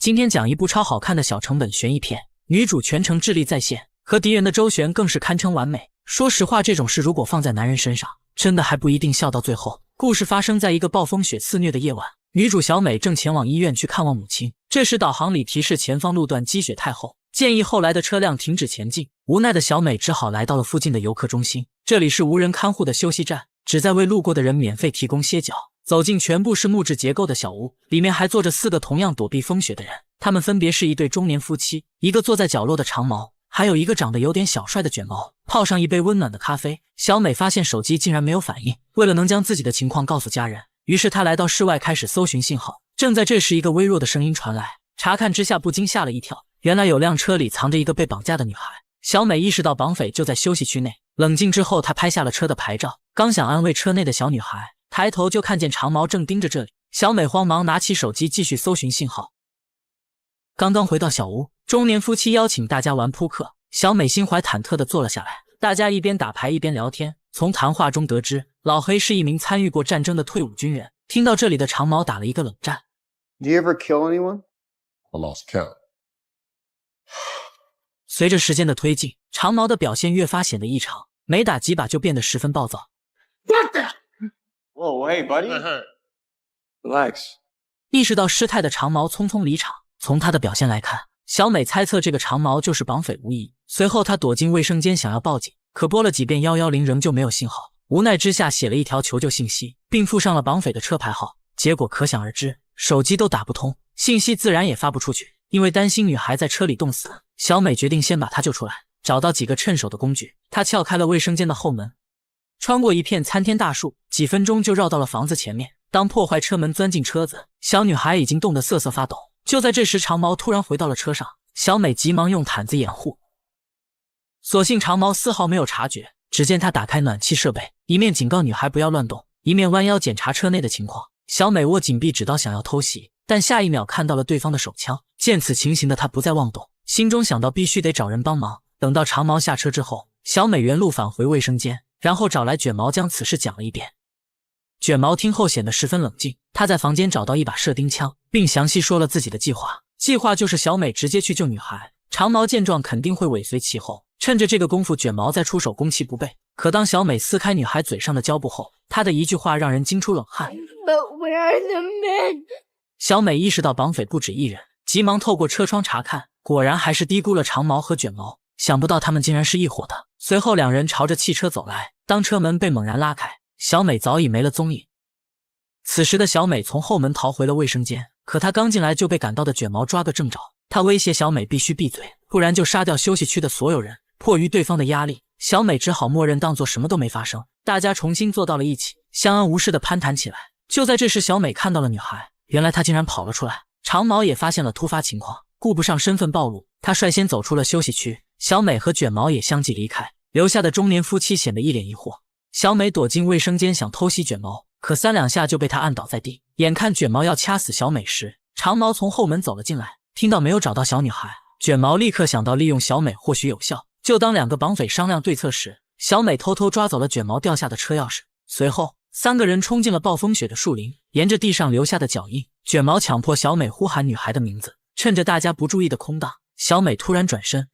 今天讲一部超好看的小成本悬疑片，女主全程智力在线，和敌人的周旋更是堪称完美。说实话，这种事如果放在男人身上，真的还不一定笑到最后。故事发生在一个暴风雪肆虐的夜晚，女主小美正前往医院去看望母亲。这时导航里提示前方路段积雪太厚，建议后来的车辆停止前进。无奈的小美只好来到了附近的游客中心，这里是无人看护的休息站，旨在为路过的人免费提供歇脚。走进全部是木质结构的小屋，里面还坐着4个同样躲避风雪的人，他们分别是一对中年夫妻，一个坐在角落的长毛，还有一个长得有点小帅的卷毛。泡上一杯温暖的咖啡，小美发现手机竟然没有反应，为了能将自己的情况告诉家人，于是她来到室外开始搜寻信号。正在这时，一个微弱的声音传来，查看之下不禁吓了一跳，原来有辆车里藏着一个被绑架的女孩。小美意识到绑匪就在休息区内，冷静之后她拍下了车的牌照，刚想安慰车内的小女孩，抬头就看见长毛正盯着这里。小美慌忙拿起手机继续搜寻信号。刚刚回到小屋，中年夫妻邀请大家玩扑克，小美心怀忐忑地坐了下来，大家一边打牌一边聊天。从谈话中得知，老黑是一名参与过战争的退伍军人。听到这里的长毛打了一个冷战。Do you ever kill anyone? I lost count. 随着时间的推进，长毛的表现越发显得异常，每打几把就变得十分暴躁。What the? Whoa, hey, buddy. Relax. 意识到失态的长毛匆匆离场。从他的表现来看，小美猜测这个长毛就是绑匪无疑。随后他躲进卫生间想要报警，可拨了几遍110仍旧没有信号。无奈之下写了一条求救信息，并附上了绑匪的车牌号。结果可想而知，手机都打不通，信息自然也发不出去。因为担心女孩在车里冻死，小美决定先把她救出来。找到几个趁手的工具，她撬开了卫生间的后门，穿过一片参天大树，几分钟就绕到了房子前面。当破坏车门钻进车子，小女孩已经冻得瑟瑟发抖。就在这时，长毛突然回到了车上，小美急忙用毯子掩护，所幸长毛丝毫没有察觉。只见他打开暖气设备，一面警告女孩不要乱动，一面弯腰检查车内的情况。小美握紧壁纸刀想要偷袭，但下一秒看到了对方的手枪。见此情形的她不再妄动，心中想到必须得找人帮忙。等到长毛下车之后，小美原路返回卫生间，然后找来卷毛将此事讲了一遍。卷毛听后显得十分冷静，他在房间找到一把射钉枪，并详细说了自己的计划。计划就是小美直接去救女孩，长毛见状肯定会尾随其后，趁着这个功夫卷毛再出手攻其不备。可当小美撕开女孩嘴上的胶布后，她的一句话让人惊出冷汗。But where are the men? 小美意识到绑匪不止一人，急忙透过车窗查看，果然还是低估了长毛和卷毛，想不到他们竟然是一伙的。随后两人朝着汽车走来，当车门被猛然拉开，小美早已没了踪影。此时的小美从后门逃回了卫生间，可她刚进来就被赶到的卷毛抓个正着。他威胁小美必须闭嘴，不然就杀掉休息区的所有人。迫于对方的压力，小美只好默认当作什么都没发生。大家重新坐到了一起，相安无事地攀谈起来。就在这时，小美看到了女孩，原来她竟然跑了出来。长毛也发现了突发情况，顾不上身份暴露，他率先走出了休息区。小美和卷毛也相继离开，留下的中年夫妻显得一脸疑惑。小美躲进卫生间想偷袭卷毛，可3两下就被他按倒在地。眼看卷毛要掐死小美时，长毛从后门走了进来，听到没有找到小女孩，卷毛立刻想到利用小美或许有效。就当2个绑匪商量对策时，小美偷偷抓走了卷毛掉下的车钥匙。随后3个人冲进了暴风雪的树林，沿着地上留下的脚印，卷毛强迫小美呼喊女孩的名字。趁着大家不注意的空档，小美突然转身，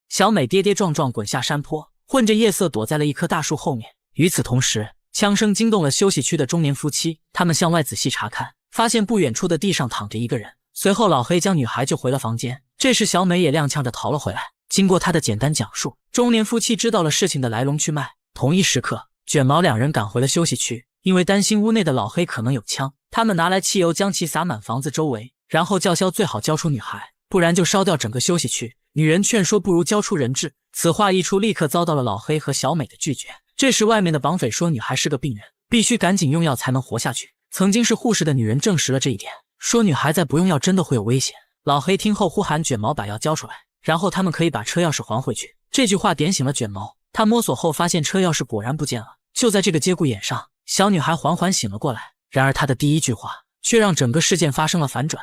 小美跌跌撞撞滚下山坡，混着夜色躲在了一棵大树后面。与此同时，枪声惊动了休息区的中年夫妻，他们向外仔细查看，发现不远处的地上躺着一个人。随后老黑将女孩救回了房间。这时小美也踉跄着逃了回来。经过她的简单讲述，中年夫妻知道了事情的来龙去脉。同一时刻，卷毛2人赶回了休息区，因为担心屋内的老黑可能有枪，他们拿来汽油将其洒满房子周围，然后叫嚣最好交出女孩，不然就烧掉整个休息区。女人劝说不如交出人质，此话一出，立刻遭到了老黑和小美的拒绝。这时外面的绑匪说女孩是个病人，必须赶紧用药才能活下去。曾经是护士的女人证实了这一点，说女孩再不用药真的会有危险。老黑听后呼喊卷毛把药交出来，然后他们可以把车钥匙还回去。这句话点醒了卷毛，他摸索后发现车钥匙果然不见了。就在这个节骨眼上，小女孩缓缓醒了过来。然而她的第一句话却让整个事件发生了反转。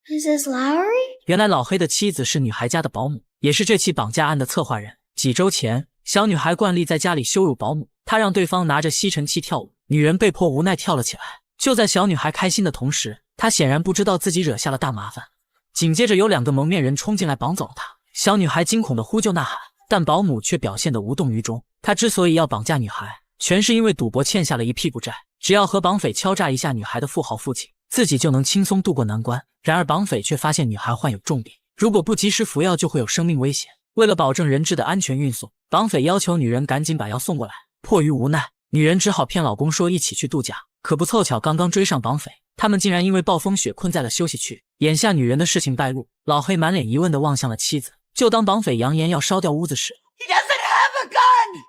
Is this Lowry? 原来老黑的妻子是女孩家的保姆，也是这起绑架案的策划人。几周前，小女孩惯例在家里羞辱保姆，她让对方拿着吸尘器跳舞，女人被迫无奈跳了起来。就在小女孩开心的同时，她显然不知道自己惹下了大麻烦。紧接着有2个蒙面人冲进来绑走了她，小女孩惊恐的呼救呐喊，但保姆却表现得无动于衷。她之所以要绑架女孩，全是因为赌博欠下了一屁股债，只要和绑匪敲诈一下女孩的富豪父亲，自己就能轻松渡过难关。然而绑匪却发现女孩患有重病，如果不及时服药就会有生命危险。为了保证人质的安全运送，绑匪要求女人赶紧把药送过来。迫于无奈，女人只好骗老公说一起去度假。可不凑巧，刚刚追上绑匪，他们竟然因为暴风雪困在了休息区。眼下女人的事情败露，老黑满脸疑问地望向了妻子。就当绑匪扬言要烧掉屋子时， He doesn't have a gun!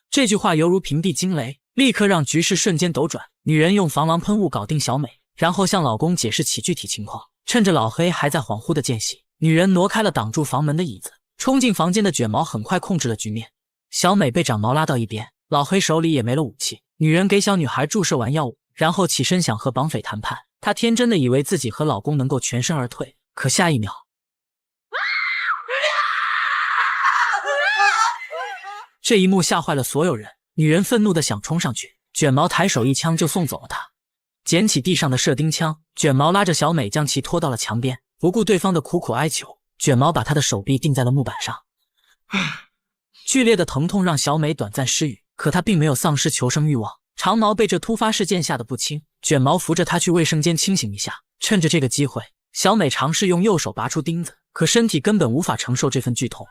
这句话犹如平地惊雷，立刻让局势瞬间斗转。女人用防狼喷雾搞定小美，然后向老公解释起具体情况。趁着老黑还在恍惚的间隙，女人挪开了挡住房门的椅子，冲进房间的卷毛很快控制了局面。小美被长毛拉到一边，老黑手里也没了武器。女人给小女孩注射完药物，然后起身想和绑匪谈判。她天真的以为自己和老公能够全身而退，可下一秒，这一幕吓坏了所有人。女人愤怒的想冲上去，卷毛抬手一枪就送走了她。捡起地上的射钉枪，卷毛拉着小美将其拖到了墙边，不顾对方的苦苦哀求，卷毛把她的手臂钉在了木板上。剧烈的疼痛让小美短暂失语，可她并没有丧失求生欲望。长毛被这突发事件吓得不轻，卷毛扶着她去卫生间清醒一下。趁着这个机会，小美尝试用右手拔出钉子，可身体根本无法承受这份剧痛。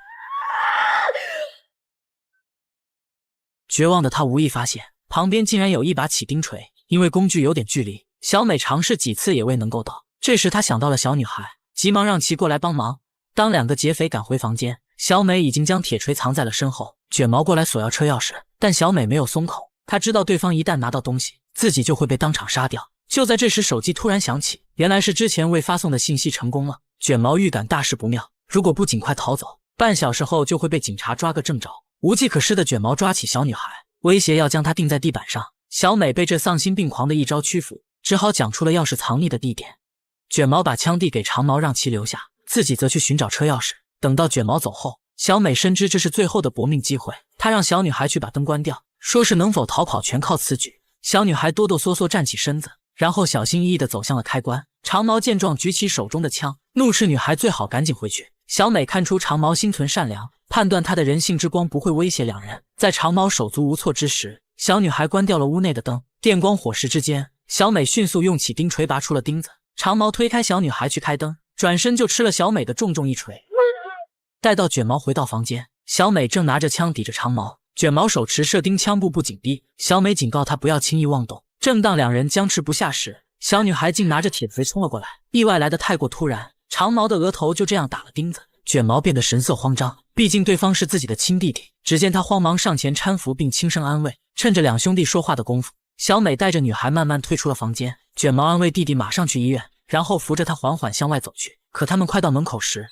绝望的她无意发现旁边竟然有一把起钉锤，因为工具有点距离，小美尝试几次也未能够到。这时她想到了小女孩，急忙让其过来帮忙。当2个劫匪赶回房间，小美已经将铁锤藏在了身后。卷毛过来索要车钥匙，但小美没有松口，她知道对方一旦拿到东西，自己就会被当场杀掉。就在这时，手机突然响起，原来是之前未发送的信息成功了。卷毛预感大事不妙，如果不尽快逃走，半小时后就会被警察抓个正着。无计可施的卷毛抓起小女孩，威胁要将她钉在地板上。小美被这丧心病狂的一招屈服，只好讲出了钥匙藏匿的地点。卷毛把枪递给长毛让其留下，自己则去寻找车钥匙。等到卷毛走后，小美深知这是最后的搏命机会，她让小女孩去把灯关掉，说是能否逃跑全靠此举。小女孩哆哆嗦嗦站起身子，然后小心翼翼地走向了开关。长毛见状举起手中的枪，怒斥女孩最好赶紧回去。小美看出长毛心存善良，判断他的人性之光不会威胁2人。在长毛手足无措之时，小女孩关掉了屋内的灯，电光火石之间，小美迅速用起钉锤拔出了钉子。长毛推开小女孩去开灯，转身就吃了小美的重重一锤。待到卷毛回到房间，小美正拿着枪抵着长毛，卷毛手持射钉枪步步紧逼，小美警告他不要轻易妄动。正当2人僵持不下时，小女孩竟拿着铁锤冲了过来，意外来得太过突然，长毛的额头就这样打了钉子。卷毛变得神色慌张，毕竟对方是自己的亲弟弟。只见他慌忙上前搀扶并轻声安慰。趁着2兄弟说话的功夫，小美带着女孩慢慢退出了房间。卷毛安慰弟弟马上去医院，然后扶着他缓缓向外走去。可他们快到门口时，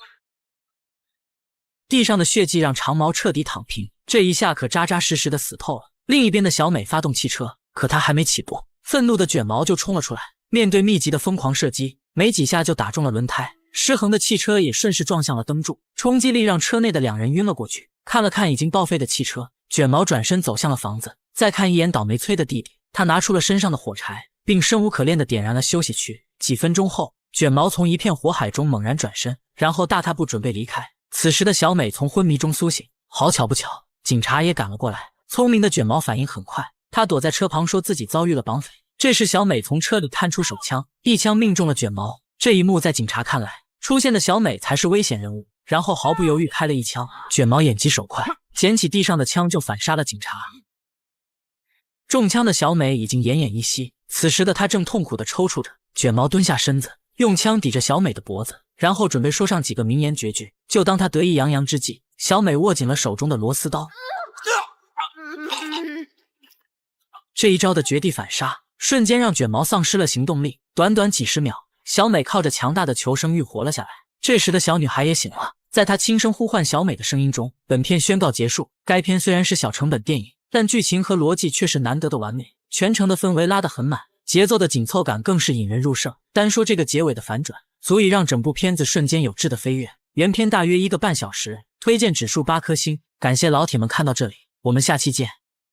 地上的血迹让长毛彻底躺平，这一下可扎扎实实的死透了。另一边的小美发动汽车，可她还没起步，愤怒的卷毛就冲了出来。面对密集的疯狂射击，没几下就打中了轮胎，失衡的汽车也顺势撞向了灯柱，冲击力让车内的2人晕了过去。看了看已经报废的汽车，卷毛转身走向了房子，再看一眼倒霉催的弟弟，他拿出了身上的火柴，并生无可恋地点燃了休息区。几分钟后，卷毛从一片火海中猛然转身，然后大踏步准备离开。此时的小美从昏迷中苏醒，好巧不巧，警察也赶了过来。聪明的卷毛反应很快，他躲在车旁说自己遭遇了绑匪。这时小美从车里探出手枪，一枪命中了卷毛。这一幕在警察看来，出现的小美才是危险人物，然后毫不犹豫开了一枪。卷毛眼疾手快，捡起地上的枪就反杀了警察。中枪的小美已经奄奄一息，此时的她正痛苦地抽搐着。卷毛蹲下身子，用枪抵着小美的脖子，然后准备说上几个名言绝句。就当他得意洋洋之际，小美握紧了手中的螺丝刀。这一招的绝地反杀，瞬间让卷毛丧失了行动力。短短几十秒，小美靠着强大的求生欲活了下来。这时的小女孩也醒了，在她轻声呼唤小美的声音中，本片宣告结束。该片虽然是小成本电影，但剧情和逻辑却是难得的完美，全程的氛围拉得很满，节奏的紧凑感更是引人入胜。单说这个结尾的反转，足以让整部片子瞬间有质的飞跃。原片大约1个半小时，推荐指数8颗星。感谢老铁们看到这里，我们下期见。